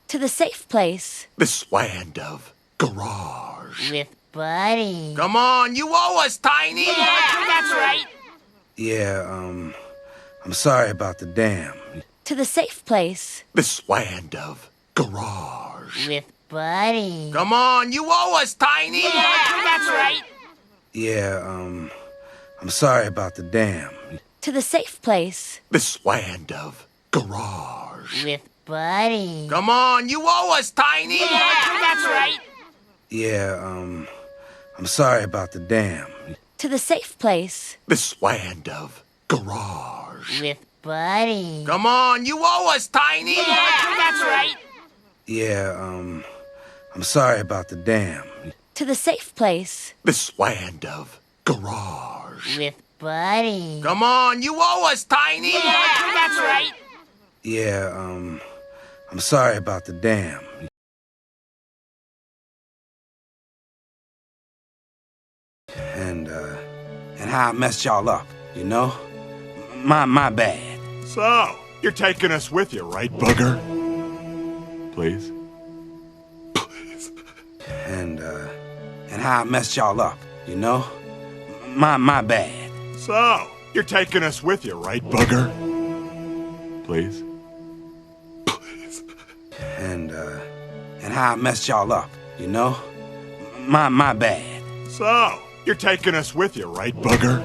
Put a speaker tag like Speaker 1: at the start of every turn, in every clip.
Speaker 1: To the safe place.
Speaker 2: This land of garage.
Speaker 3: With Buddy.
Speaker 2: Come on, you owe us, Tiny!
Speaker 3: Yeah, that's right.
Speaker 4: Yeah, I'm sorry about the dam.
Speaker 1: To the safe place.
Speaker 2: This land of garage.
Speaker 3: With Buddy.
Speaker 2: Come on, you owe us, Tiny!
Speaker 3: Yeah, that's right.
Speaker 4: Yeah, I'm sorry about the dam.
Speaker 1: To the safe place.
Speaker 2: This land of garage.
Speaker 3: With Buddy.
Speaker 2: Come on, you owe us, Tiny!
Speaker 3: Yeah, that's right.
Speaker 4: Yeah, I'm sorry about the dam.
Speaker 1: To the safe place.
Speaker 2: This land of garage.
Speaker 3: With Buddy.
Speaker 2: Come on, you owe us, Tiny!
Speaker 3: Yeah, that's right.
Speaker 4: Yeah, I'm sorry about the dam.
Speaker 1: To the safe place.
Speaker 2: This land of garage.
Speaker 3: With Buddy.
Speaker 2: Come on, you owe us, Tiny!
Speaker 3: Yeah, that's right.
Speaker 4: Yeah, I'm sorry about the dam. And how I messed y'all up, you know? My bad.
Speaker 2: So, you're taking us with you, right, bugger? Please? Please?
Speaker 4: And how I messed y'all up, you know? My bad.
Speaker 2: So, you're taking us with you, right, bugger? Please? Please?
Speaker 4: And how I messed y'all up, you know? My bad.
Speaker 2: So, you're taking us with you, right, bugger?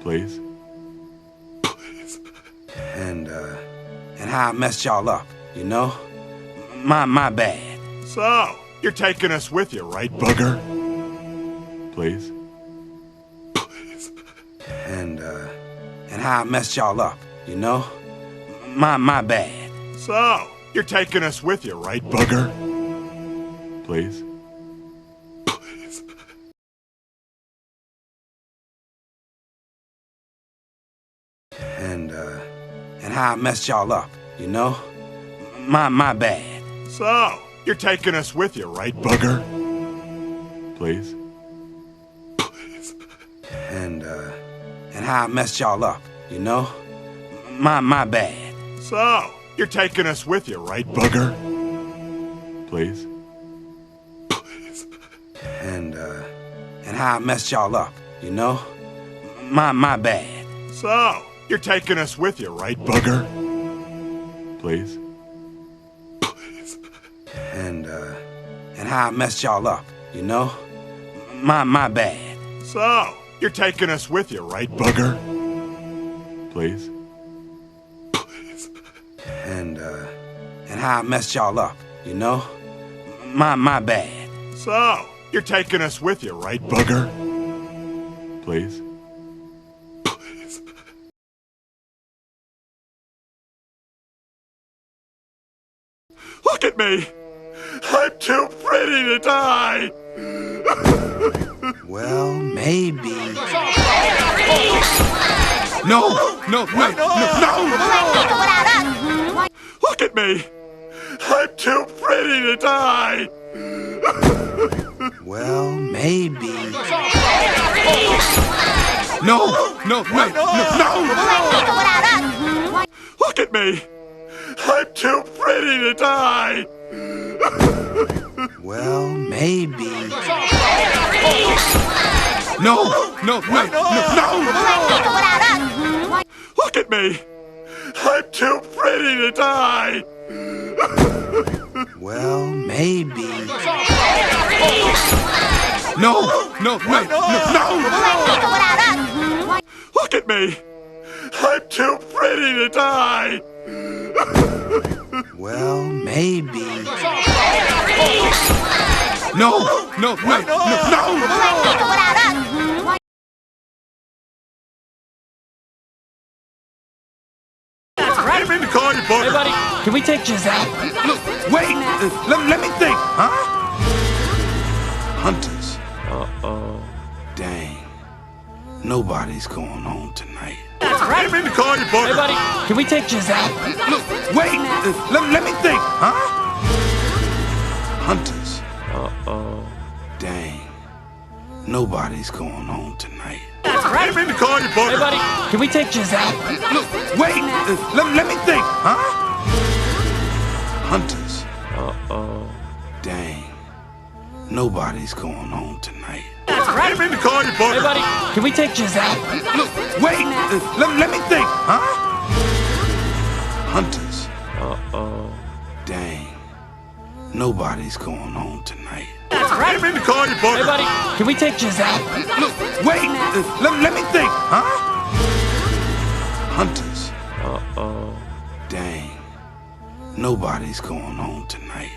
Speaker 2: Please? Please?
Speaker 4: And how I messed y'all up, you know? My bad.
Speaker 2: So, you're taking us with you, right, bugger? Please? Please?
Speaker 4: And how I messed y'all up, you know? My bad.
Speaker 2: So, you're taking us with you, right, bugger? Please? Please?
Speaker 4: And how I messed y'all up, you know? My bad.
Speaker 2: So, you're taking us with you, right, bugger? Please? Please?
Speaker 4: And how I messed y'all up, you know? My bad.
Speaker 2: So, you're taking us with you, right, bugger? Please? Please?
Speaker 4: And how I messed y'all up, you know? My bad.
Speaker 2: So, you're taking us with you, right, bugger? Please? Please?
Speaker 4: And how I messed y'all up, you know? My bad.
Speaker 2: So, you're taking us with you, right, bugger? Please? Please?
Speaker 4: And how I messed y'all up, you know? My bad.
Speaker 2: So, you're taking us with you, right, bugger? Please? Please? Look at me! I'm too pretty to die!
Speaker 4: Well, maybe.
Speaker 2: No! No, wait! No! Look at me! I'm too pretty to die!
Speaker 4: Well, maybe.
Speaker 2: No! No, wait! No! Look at me! I'm too pretty to die!
Speaker 4: Well, maybe.
Speaker 2: No! No, wait! No! Look at me! I'm too pretty to die!
Speaker 4: Well, maybe.
Speaker 2: No! No, wait! No! Look at me! I'm too pretty to die!
Speaker 4: Well, maybe.
Speaker 2: No! No, wait! No! I didn't mean to call you, bugger!
Speaker 5: Hey, buddy, can we take Giselle?
Speaker 4: Look, wait! Let me think, huh? Hunters.
Speaker 5: Uh-oh.
Speaker 4: Dang. Nobody's going home tonight.
Speaker 2: I didn't mean to call you, bugger!
Speaker 5: Hey, buddy, can we take Giselle?
Speaker 4: Look, wait! Let me think, huh? Hunters.
Speaker 5: Uh-oh.
Speaker 4: Dang. Nobody's going home tonight.
Speaker 2: I didn't mean to call you, bugger!
Speaker 5: Hey, buddy, can we take Giselle?
Speaker 4: Look, wait! Let me think, huh? Hunters.
Speaker 5: Uh-oh.
Speaker 4: Dang. Nobody's going home tonight.
Speaker 2: I didn't mean to call you Booger.
Speaker 5: Hey, buddy, can we take Giselle?
Speaker 4: Look, wait! Let me think, huh? Hunters.
Speaker 5: Uh-oh.
Speaker 4: Dang. Nobody's going home tonight.
Speaker 2: I didn't mean to call you Booger.
Speaker 5: Hey, buddy, can we take Giselle?
Speaker 4: Look, wait! Let me think, huh? Hunters.
Speaker 5: Uh-oh.
Speaker 4: Dang. Nobody's going home tonight.